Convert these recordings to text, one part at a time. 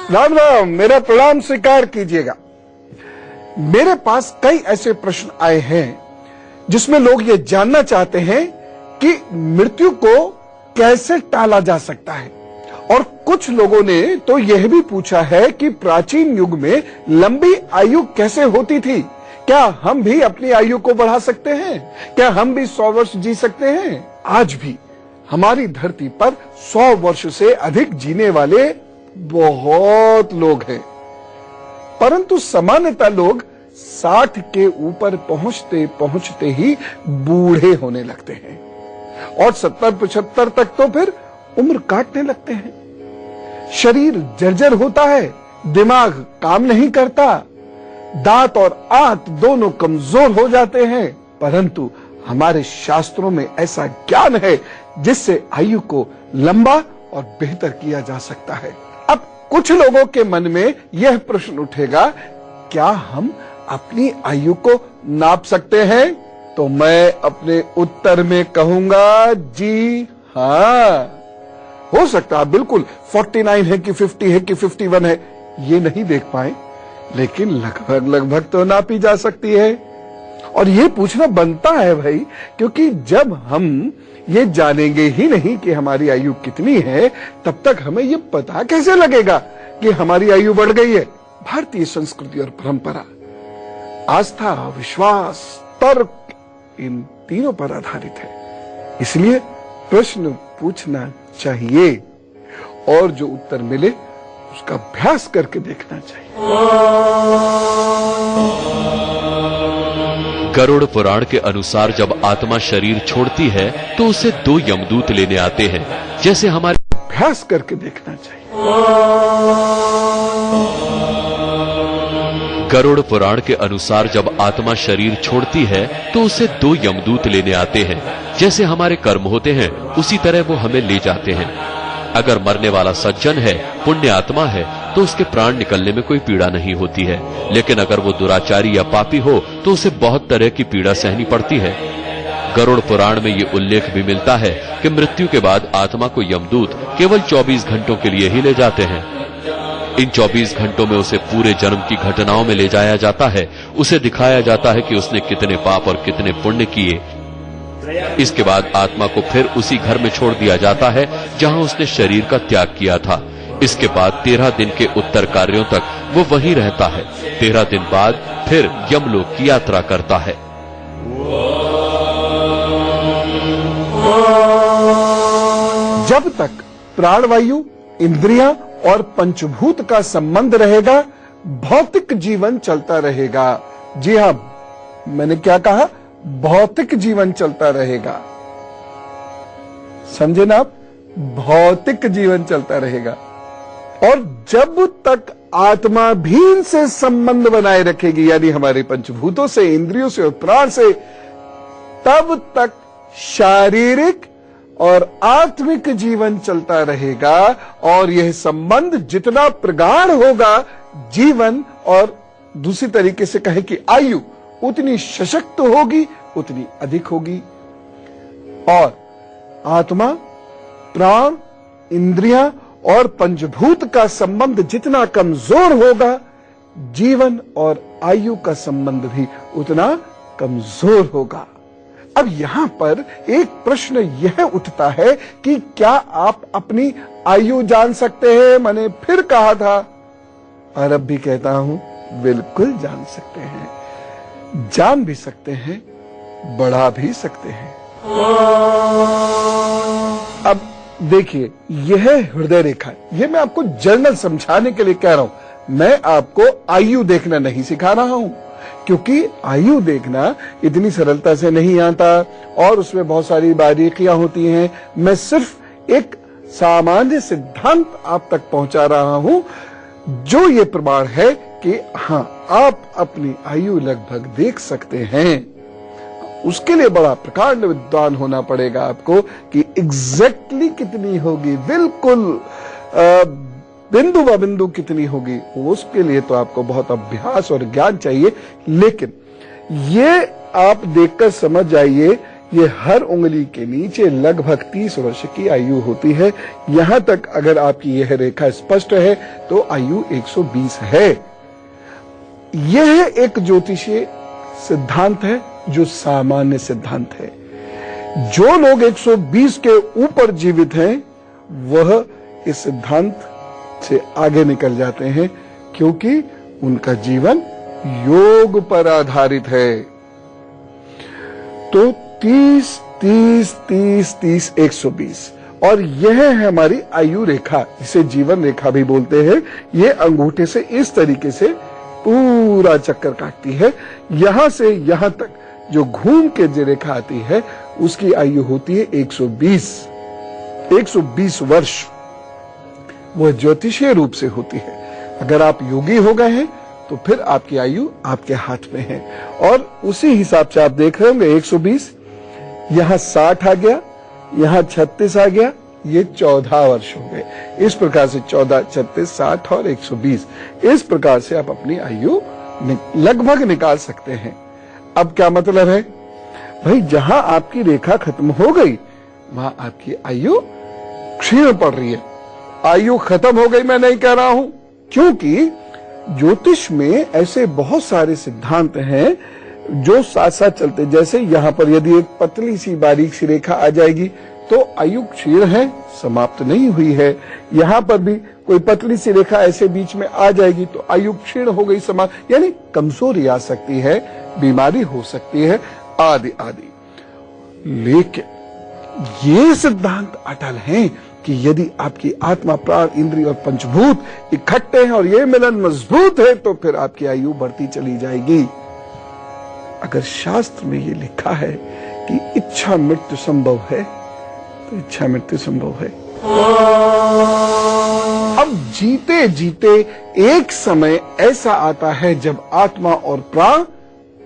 राम राम, मेरा प्रणाम स्वीकार कीजिएगा। मेरे पास कई ऐसे प्रश्न आए हैं जिसमें लोग ये जानना चाहते हैं कि मृत्यु को कैसे टाला जा सकता है, और कुछ लोगों ने तो यह भी पूछा है कि प्राचीन युग में लंबी आयु कैसे होती थी। क्या हम भी अपनी आयु को बढ़ा सकते हैं? क्या हम भी 100 वर्ष जी सकते हैं? आज भी हमारी धरती पर 100 वर्ष से अधिक जीने वाले बहुत लोग हैं, परंतु सामान्यतः लोग 60 के ऊपर पहुंचते पहुंचते ही बूढ़े होने लगते हैं और 70-75 तक तो फिर उम्र काटने लगते हैं। शरीर जर्जर होता है, दिमाग काम नहीं करता, दांत और आंत दोनों कमजोर हो जाते हैं, परंतु हमारे शास्त्रों में ऐसा ज्ञान है जिससे आयु को लंबा और बेहतर किया जा सकता है। अब कुछ लोगों के मन में यह प्रश्न उठेगा, क्या हम अपनी आयु को नाप सकते हैं? तो मैं अपने उत्तर में कहूंगा जी हाँ, हो सकता है बिल्कुल 49 है कि 50 है कि 51 है, ये नहीं देख पाए, लेकिन लगभग तो नापी जा सकती है। और ये पूछना बनता है भाई, क्योंकि जब हम ये जानेंगे ही नहीं कि हमारी आयु कितनी है, तब तक हमें ये पता कैसे लगेगा कि हमारी आयु बढ़ गई है। भारतीय संस्कृति और परंपरा, आस्था, विश्वास, तर्क, इन तीनों पर आधारित है। इसलिए प्रश्न पूछना चाहिए और जो उत्तर मिले उसका अभ्यास करके देखना चाहिए। गरुड़ पुराण के अनुसार जब आत्मा शरीर छोड़ती है तो उसे 2 यमदूत लेने आते हैं, जैसे हमारे अभ्यास करके देखना चाहिए। गरुड़ पुराण के अनुसार जब आत्मा शरीर छोड़ती है तो उसे 2 यमदूत लेने आते हैं, जैसे हमारे कर्म होते हैं उसी तरह वो हमें ले जाते हैं। अगर मरने वाला सज्जन है, पुण्य आत्मा है, तो उसके प्राण निकलने में कोई पीड़ा नहीं होती है, लेकिन अगर वो दुराचारी या पापी हो तो उसे बहुत तरह की पीड़ा सहनी पड़ती है। गरुड़ पुराण में ये उल्लेख भी मिलता है कि मृत्यु के बाद आत्मा को यमदूत केवल 24 घंटों के लिए ही ले जाते हैं। इन 24 घंटों में उसे पूरे जन्म की घटनाओं में ले जाया जाता है, उसे दिखाया जाता है कि उसने कितने पाप और कितने पुण्य किए। इसके बाद आत्मा को फिर उसी घर में छोड़ दिया जाता है जहां उसने शरीर का त्याग किया था। इसके बाद 13 दिन के उत्तर कार्यों तक वो वहीं रहता है। 13 दिन बाद फिर यमलोक की यात्रा करता है। जब तक प्राणवायु, इंद्रियां और पंचभूत का संबंध रहेगा, भौतिक जीवन चलता रहेगा। जी हां, मैंने क्या कहा? भौतिक जीवन चलता रहेगा। समझे ना आप? भौतिक जीवन चलता रहेगा। और जब तक आत्मा भी इनसे संबंध बनाए रखेगी, यानी हमारे पंचभूतों से, इंद्रियों से और प्राण से, तब तक शारीरिक और आत्मिक जीवन चलता रहेगा। और यह संबंध जितना प्रगाढ़ होगा, जीवन और दूसरी तरीके से कहें कि आयु उतनी सशक्त होगी, उतनी अधिक होगी। और आत्मा, प्राण, इंद्रियां और पंचभूत का संबंध जितना कमजोर होगा, जीवन और आयु का संबंध भी उतना कमजोर होगा। अब यहां पर एक प्रश्न यह उठता है कि क्या आप अपनी आयु जान सकते हैं? मैंने फिर कहा था और अब भी कहता हूं, बिल्कुल जान सकते हैं। जान भी सकते हैं, बढ़ा भी सकते हैं। अब देखिए, यह हृदय रेखा है। यह मैं आपको जर्नल समझाने के लिए कह रहा हूं। मैं आपको आयु देखना नहीं सिखा रहा हूं, क्योंकि आयु देखना इतनी सरलता से नहीं आता और उसमें बहुत सारी बारीकियां होती हैं। मैं सिर्फ एक सामान्य सिद्धांत आप तक पहुंचा रहा हूं, जो ये प्रमाण है कि हां, आप अपनी आयु लगभग देख सकते हैं। उसके लिए बड़ा प्रकांड विद्वान होना पड़ेगा आपको कि एग्जैक्टली कितनी होगी, बिल्कुल बिंदु ब बिंदु कितनी होगी। उसके लिए तो आपको बहुत अभ्यास और ज्ञान चाहिए। लेकिन ये आप देखकर समझ जाइए ये हर उंगली के नीचे लगभग 30 वर्ष की आयु होती है। यहां तक अगर आपकी यह रेखा स्पष्ट है तो आयु 120 है। यह एक ज्योतिषीय सिद्धांत है जो सामान्य सिद्धांत है। जो लोग 120 के ऊपर जीवित हैं वह इस सिद्धांत से आगे निकल जाते हैं, क्योंकि उनका जीवन योग पर आधारित है। तो 30, 30, 30, 30, 120 और यह है हमारी आयु रेखा, जिसे जीवन रेखा भी बोलते हैं। यह अंगूठे से इस तरीके से पूरा चक्कर काटती है। यहां से यहां तक जो घूम के जो रेखा आती है उसकी आयु होती है 120 वर्ष। वह ज्योतिषीय रूप से होती है। अगर आप योगी हो गए हैं तो फिर आपकी आयु आपके हाथ में है। और उसी हिसाब से आप देख रहे होंगे 120, यहां 60 आ गया, यहां 36 आ गया, ये 14 वर्ष हो गए। इस प्रकार से 14, 36, 60 और 120, इस प्रकार से आप अपनी आयु लगभग निकाल सकते हैं। अब क्या मतलब है भाई, जहां आपकी रेखा खत्म हो गई वहां आपकी आयु क्षीण पड़ रही है। आयु खत्म हो गई मैं नहीं कह रहा हूं, क्योंकि ज्योतिष में ऐसे बहुत सारे सिद्धांत हैं जो साथ साथ चलते। जैसे यहां पर यदि एक पतली सी बारीक सी रेखा आ जाएगी तो आयु क्षीण है, समाप्त नहीं हुई है। यहां पर भी कोई पतली सी रेखा ऐसे बीच में आ जाएगी तो आयु क्षीण हो गई, समाप्त, यानी कमजोरी आ सकती है, बीमारी हो सकती है, आदि आदि। लेकिन ये सिद्धांत अटल हैं कि यदि आपकी आत्मा, प्राण, इंद्रिय और पंचभूत इकट्ठे हैं और ये मिलन मजबूत है तो फिर आपकी आयु बढ़ती चली जाएगी। अगर शास्त्र में ये लिखा है कि इच्छा मृत्यु संभव है तो इच्छा मृत्यु संभव है। अब जीते जीते एक समय ऐसा आता है जब आत्मा और प्राण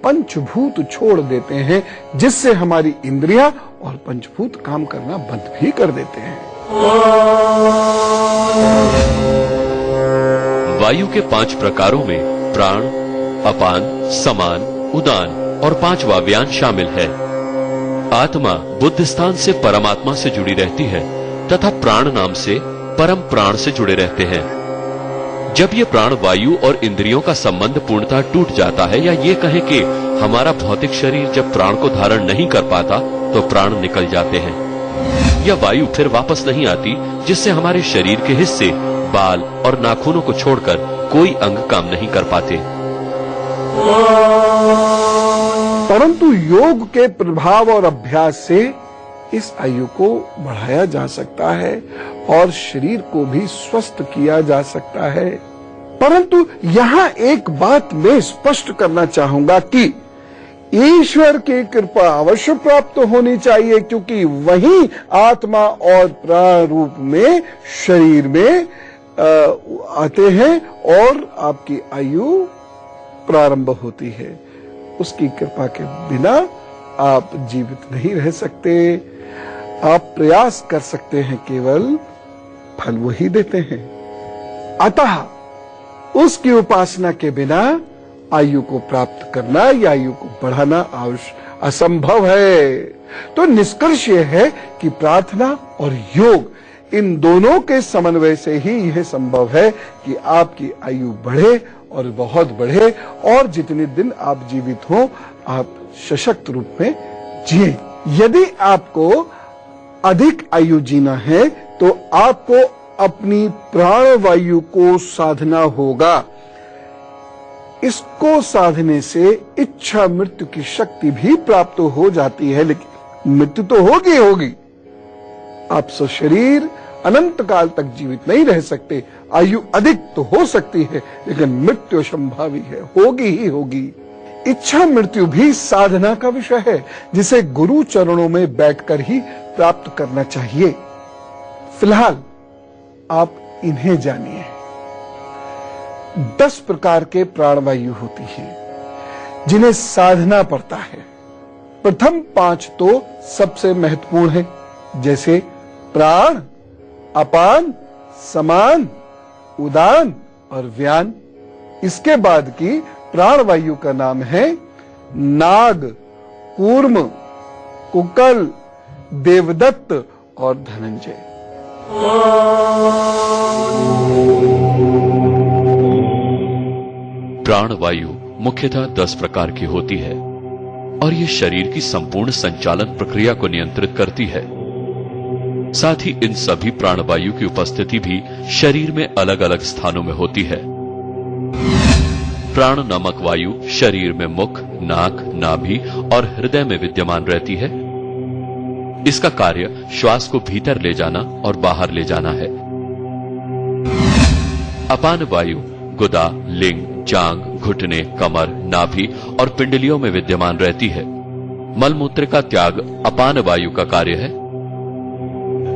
पंचभूत छोड़ देते हैं, जिससे हमारी इंद्रियां और पंचभूत काम करना बंद भी कर देते हैं। वायु के 5 प्रकारों में प्राण, अपान, समान, उदान और 5वां व्यान शामिल है। आत्मा बुद्ध स्थान से परमात्मा से जुड़ी रहती है तथा प्राण नाम से परम प्राण से जुड़े रहते हैं। जब ये प्राण वायु और इंद्रियों का संबंध पूर्णतः टूट जाता है, या ये कहें कि हमारा भौतिक शरीर जब प्राण को धारण नहीं कर पाता तो प्राण निकल जाते हैं, या वायु फिर वापस नहीं आती, जिससे हमारे शरीर के हिस्से, बाल और नाखूनों को छोड़कर कोई अंग काम नहीं कर पाते। परंतु योग के प्रभाव और अभ्यास से इस आयु को बढ़ाया जा सकता है और शरीर को भी स्वस्थ किया जा सकता है। परंतु यहां एक बात मैं स्पष्ट करना चाहूंगा कि ईश्वर की कृपा अवश्य प्राप्त होनी चाहिए, क्योंकि वही आत्मा और प्राण रूप में शरीर में आते हैं और आपकी आयु प्रारंभ होती है। उसकी कृपा के बिना आप जीवित नहीं रह सकते। आप प्रयास कर सकते हैं, केवल फल वही देते हैं। अतः उसकी उपासना के बिना आयु को प्राप्त करना या आयु को बढ़ाना असंभव है। तो निष्कर्ष यह है कि प्रार्थना और योग, इन दोनों के समन्वय से ही यह संभव है कि आपकी आयु बढ़े और बहुत बढ़े, और जितने दिन आप जीवित हो आप सशक्त रूप में जिए। यदि आपको अधिक आयु जीना है तो आपको अपनी प्राण वायु को साधना होगा। इसको साधने से इच्छा मृत्यु की शक्ति भी प्राप्त हो जाती है, लेकिन मृत्यु तो होगी होगी। आप शरीर अनंत काल तक जीवित नहीं रह सकते। आयु अधिक तो हो सकती है, लेकिन मृत्यु संभावी है, होगी ही होगी। इच्छा मृत्यु भी साधना का विषय है, जिसे गुरु चरणों में बैठकर ही प्राप्त करना चाहिए। फिलहाल आप इन्हें जानिए। 10 प्रकार के प्राणवायु होती हैं, जिन्हें साधना पड़ता है। प्रथम 5 तो सबसे महत्वपूर्ण है, जैसे प्राण, अपान, समान, उदान और व्यान। इसके बाद की प्राणवायु का नाम है नाग, कूर्म, कुकल, देवदत्त और धनंजय। प्राणवायु मुख्यतः 10 प्रकार की होती है और ये शरीर की संपूर्ण संचालन प्रक्रिया को नियंत्रित करती है। साथ ही इन सभी प्राणवायु की उपस्थिति भी शरीर में अलग अलग स्थानों में होती है। प्राण नामक वायु शरीर में मुख, नाक, नाभि और हृदय में विद्यमान रहती है। इसका कार्य श्वास को भीतर ले जाना और बाहर ले जाना है। अपान वायु गुदा, लिंग, जांग, घुटने, कमर, नाभि और पिंडलियों में विद्यमान रहती है। मलमूत्र का त्याग अपान वायु का कार्य है।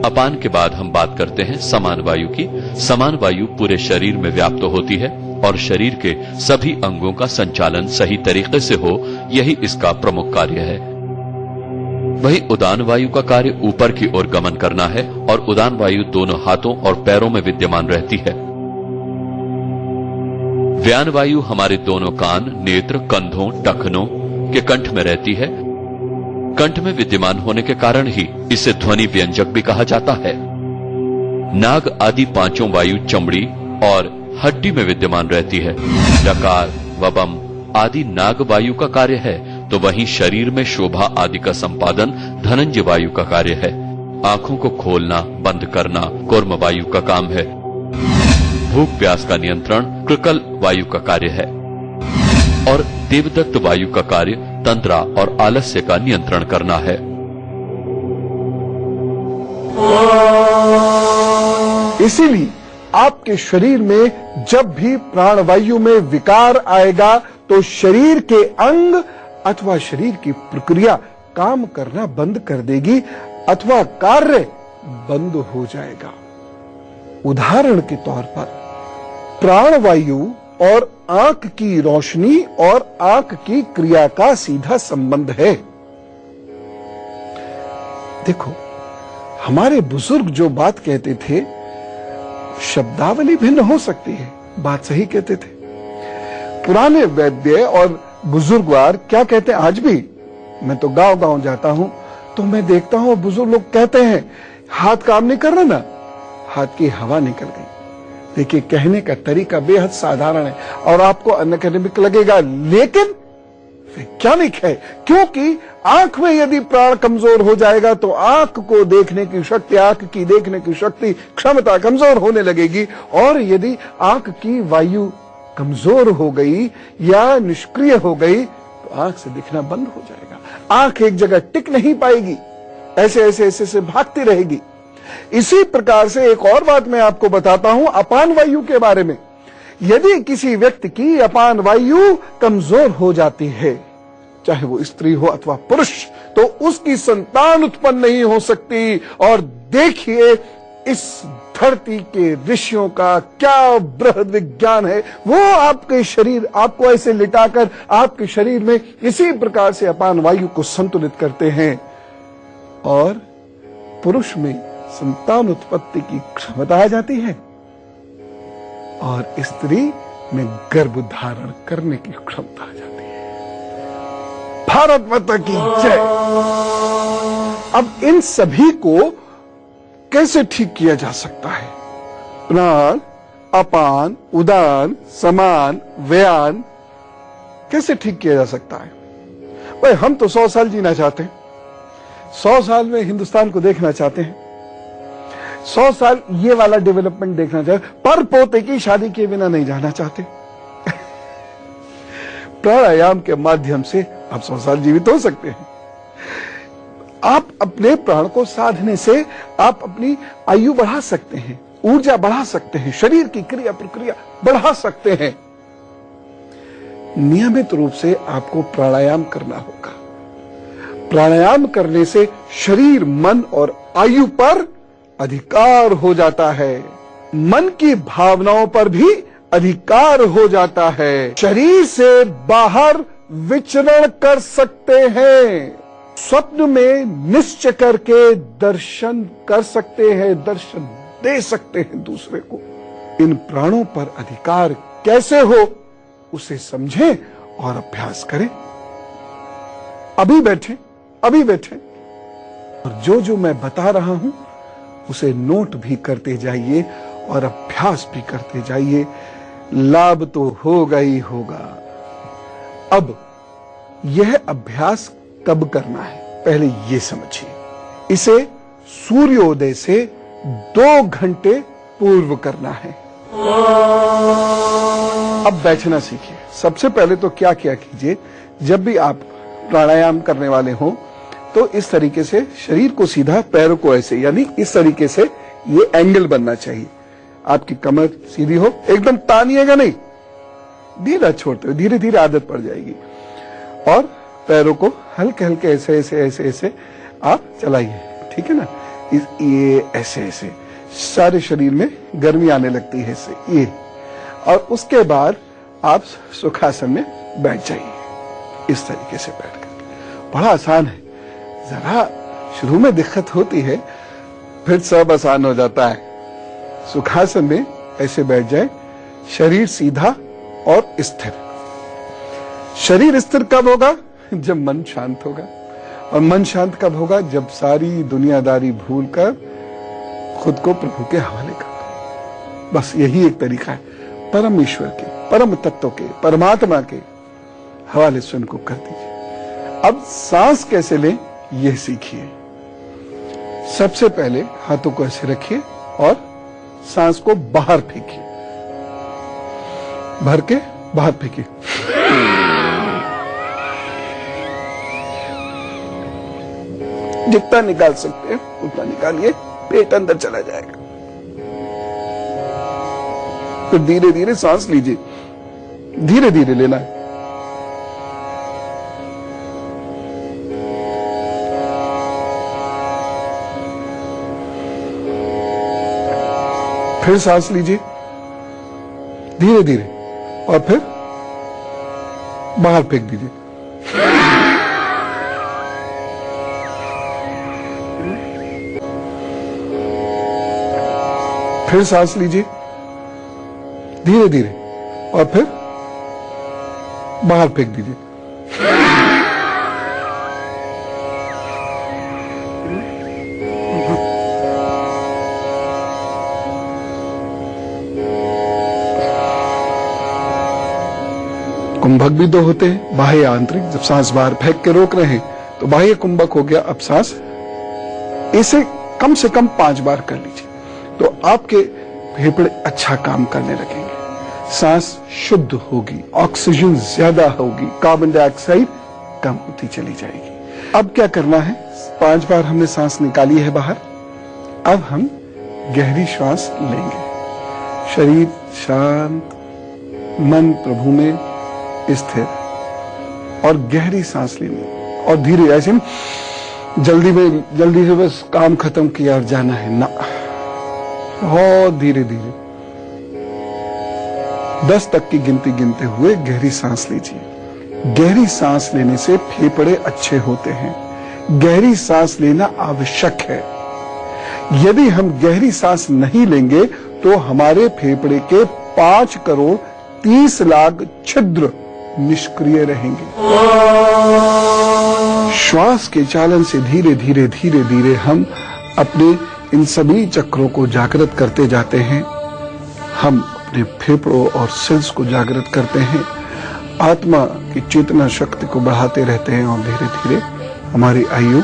अपान के बाद हम बात करते हैं समान वायु की। समान वायु पूरे शरीर में व्याप्त होती है और शरीर के सभी अंगों का संचालन सही तरीके से हो, यही इसका प्रमुख कार्य है। वहीं उदान वायु का कार्य ऊपर की ओर गमन करना है और उदान वायु दोनों हाथों और पैरों में विद्यमान रहती है। व्यान वायु हमारे दोनों कान, नेत्र, कंधों, टखनों के कंठ में रहती है। कंठ में विद्यमान होने के कारण ही इसे ध्वनि व्यंजक भी कहा जाता है। नाग आदि पांचों वायु चमड़ी और हड्डी में विद्यमान रहती है। डकार, वबम आदि नाग वायु का कार्य है, तो वहीं शरीर में शोभा आदि का संपादन धनंजय वायु का कार्य है। आंखों को खोलना, बंद करना कूर्म वायु का काम है। भूख प्यास का नियंत्रण कृकल वायु का कार्य है और देवदत्त वायु का कार्य तंद्रा और आलस्य का नियंत्रण करना है। इसीलिए आपके शरीर में जब भी प्राणवायु में विकार आएगा तो शरीर के अंग अथवा शरीर की प्रक्रिया काम करना बंद कर देगी अथवा कार्य बंद हो जाएगा। उदाहरण के तौर पर प्राणवायु और आंख की रोशनी और आंख की क्रिया का सीधा संबंध है। देखो, हमारे बुजुर्ग जो बात कहते थे, शब्दावली भिन्न हो सकती है, बात सही कहते थे। पुराने वैद्य और बुजुर्गवार क्या कहते हैं आज भी? मैं तो गांव गांव जाता हूं तो मैं देखता हूं बुजुर्ग लोग कहते हैं, हाथ काम नहीं कर रहा ना, हाथ की हवा निकल गई। देखिए, कहने का तरीका बेहद साधारण है और आपको अनएकेडमिक लगेगा, लेकिन वैज्ञानिक है। क्योंकि आंख में यदि प्राण कमजोर हो जाएगा तो आंख को देखने की शक्ति, आंख की देखने की शक्ति, क्षमता कमजोर होने लगेगी। और यदि आंख की वायु कमजोर हो गई या निष्क्रिय हो गई तो आंख से दिखना बंद हो जाएगा। आंख एक जगह टिक नहीं पाएगी, ऐसे ऐसे ऐसे से भागती रहेगी। इसी प्रकार से एक और बात मैं आपको बताता हूं अपान वायु के बारे में। यदि किसी व्यक्ति की अपान वायु कमजोर हो जाती है, चाहे वो स्त्री हो अथवा पुरुष, तो उसकी संतान उत्पन्न नहीं हो सकती। और देखिए, इस धरती के ऋषियों का क्या बृहद विज्ञान है। वो आपके शरीर, आपको ऐसे लिटाकर आपके शरीर में इसी प्रकार से अपान वायु को संतुलित करते हैं और पुरुष में संतान उत्पत्ति की क्षमता आ जाती है और स्त्री में गर्भ धारण करने की क्षमता आ जाती है। भारत माता की जय। अब इन सभी को कैसे ठीक किया जा सकता है? प्राण, अपान, उदान, समान, व्यान कैसे ठीक किया जा सकता है? भाई, हम तो 100 साल जीना चाहते हैं, 100 साल में हिंदुस्तान को देखना चाहते हैं, 100 साल ये वाला डेवलपमेंट देखना चाहते, पर पोते की शादी किए बिना नहीं जाना चाहते। प्राणायाम के माध्यम से आप 100 साल जीवित हो सकते हैं। आप अपने प्राण को साधने से आप अपनी आयु बढ़ा सकते हैं, ऊर्जा बढ़ा सकते हैं, शरीर की क्रिया प्रक्रिया बढ़ा सकते हैं। नियमित रूप से आपको प्राणायाम करना होगा। प्राणायाम करने से शरीर, मन और आयु पर अधिकार हो जाता है। मन की भावनाओं पर भी अधिकार हो जाता है। शरीर से बाहर विचरण कर सकते हैं। स्वप्न में निश्चय करके दर्शन कर सकते हैं, दर्शन दे सकते हैं दूसरे को। इन प्राणों पर अधिकार कैसे हो, उसे समझें और अभ्यास करें। अभी बैठे और जो जो मैं बता रहा हूं उसे नोट भी करते जाइए और अभ्यास भी करते जाइए। लाभ तो होगा ही होगा। अब यह अभ्यास कब करना है, पहले यह समझिए। इसे सूर्योदय से 2 घंटे पूर्व करना है। अब बैठना सीखिए। सबसे पहले तो क्या कीजिए, जब भी आप प्राणायाम करने वाले हो तो इस तरीके से शरीर को सीधा, पैरों को ऐसे, यानी इस तरीके से ये एंगल बनना चाहिए। आपकी कमर सीधी हो, एकदम तानिएगा नहीं, धीरे छोड़ते हुए, धीरे धीरे आदत पड़ जाएगी। और पैरों को हल्के हल्के ऐसे ऐसे ऐसे ऐसे आप चलाइए, ठीक है ना। ये ऐसे ऐसे सारे शरीर में गर्मी आने लगती है इससे, ये। और उसके बाद आप सुखासन में बैठ जाइए, इस तरीके से बैठकर। बड़ा आसान है, जरा शुरू में दिक्कत होती है, फिर सब आसान हो जाता है। सुखासन में ऐसे बैठ जाए, शरीर सीधा और स्थिर। शरीर स्थिर कब होगा, जब मन शांत होगा। और मन शांत कब होगा, जब सारी दुनियादारी भूलकर खुद को प्रभु के हवाले कर दो। बस यही एक तरीका है, परम ईश्वर के, परम तत्व के, परमात्मा के हवाले स्वयं को कर दीजिए। अब सांस कैसे लें यह सीखिए। सबसे पहले हाथों को ऐसे रखिए और सांस को बाहर फेंकिए, भर के बाहर फेंकिए। जितना निकाल सकते हैं उतना निकालिए, पेट अंदर चला जाएगा। फिर धीरे धीरे सांस लीजिए, धीरे धीरे लेना है। फिर सांस लीजिए धीरे धीरे और फिर बाहर फेंक दीजिए। फिर सांस लीजिए धीरे धीरे और फिर बाहर फेंक दीजिए। कुंभक भी 2 होते हैं, बाह्य आंतरिक। जब सांस बाहर फेंक के रोक रहे हैं तो बाह्य कुंभक हो गया। अब सांस इसे कम से कम 5 बार कर लीजिए तो आपके फेफड़े अच्छा काम करने लगेंगे। सांस शुद्ध होगी, ऑक्सीजन ज्यादा होगी, कार्बन डाइऑक्साइड कम होती चली जाएगी। अब क्या करना है, 5 बार हमने सांस निकाली है बाहर। अब हम गहरी श्वास लेंगे, शरीर शांत, मन प्रभु में स्थिर, और गहरी सांस लेनी। और धीरे, ऐसे जल्दी से बस काम खत्म किया और जाना है ना, बहुत धीरे धीरे 10 तक की गिनती गिनते हुए गहरी सांस लीजिए। गहरी सांस लेने से फेफड़े अच्छे होते हैं। गहरी सांस लेना आवश्यक है। यदि हम गहरी सांस नहीं लेंगे तो हमारे फेफड़े के 5 करोड़ 30 लाख छिद्र निष्क्रिय रहेंगे। श्वास के चालन से धीरे धीरे धीरे धीरे हम अपने इन सभी चक्रों को जागृत करते जाते हैं। हम अपने फेफड़ों और सेल्स को जागृत करते हैं, आत्मा की चेतना शक्ति को बढ़ाते रहते हैं और धीरे धीरे हमारी आयु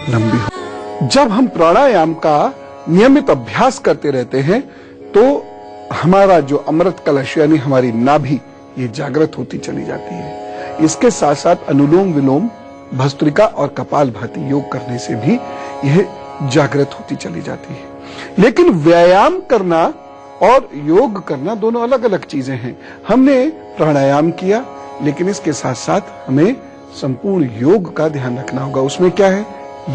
लंबी हो। जब हम प्राणायाम का नियमित अभ्यास करते रहते हैं तो हमारा जो अमृत कलश यानी हमारी नाभि ये जागृत होती चली जाती है। इसके साथ साथ अनुलोम विलोम, भस्त्रिका और कपालभाति योग करने से भी यह जागृत होती चली जाती है। लेकिन व्यायाम करना और योग करना दोनों अलग अलग चीजें हैं। हमने प्राणायाम किया, लेकिन इसके साथ साथ हमें संपूर्ण योग का ध्यान रखना होगा। उसमें क्या है,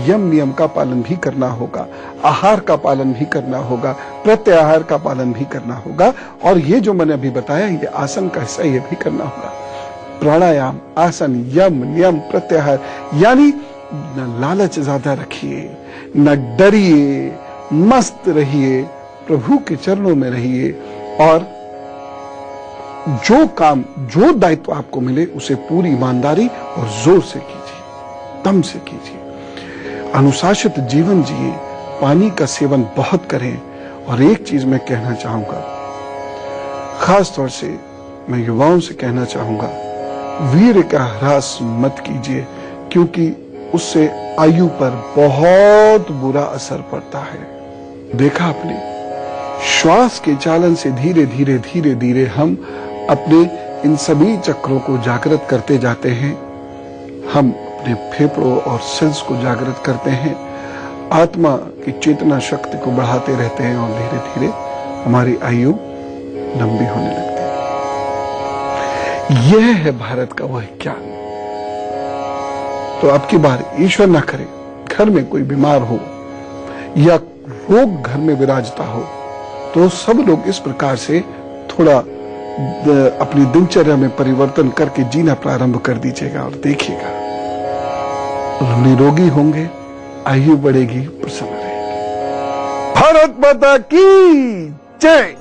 यम नियम का पालन भी करना होगा, आहार का पालन भी करना होगा, प्रत्याहार का पालन भी करना होगा, और ये जो मैंने अभी बताया ये आसन का हिस्सा ये भी करना होगा। प्राणायाम, आसन, यम, नियम, प्रत्याहार, यानी न लालच ज्यादा रखिए, न डरिए, मस्त रहिए, प्रभु के चरणों में रहिए, और जो काम, जो दायित्व आपको मिले उसे पूरी ईमानदारी और जोर से कीजिए, दम से कीजिए। अनुशासित जीवन जिए, पानी का सेवन बहुत करें। और एक चीज मैं कहना चाहूंगा, खास तौर से मैं युवाओं से कहना चाहूंगा, वीर्य का ह्रास मत कीजिए, क्योंकि उससे आयु पर बहुत बुरा असर पड़ता है। देखा आपने, श्वास के चालन से धीरे धीरे धीरे धीरे हम अपने इन सभी चक्रों को जागृत करते जाते हैं। हम अपने फेफड़ों और सेल्स को जागृत करते हैं, आत्मा की चेतना शक्ति को बढ़ाते रहते हैं और धीरे धीरे हमारी आयु लंबी होने लगती है। यह है भारत का वह ज्ञान। तो अब की बार ईश्वर ना करे घर में कोई बीमार हो या रोग घर में विराजता हो, तो सब लोग इस प्रकार से थोड़ा अपनी दिनचर्या में परिवर्तन करके जीना प्रारंभ कर दीजिएगा और देखिएगा निरोगी होंगे, आयु बढ़ेगी, प्रसन्न रहेंगे। भारत माता की जय।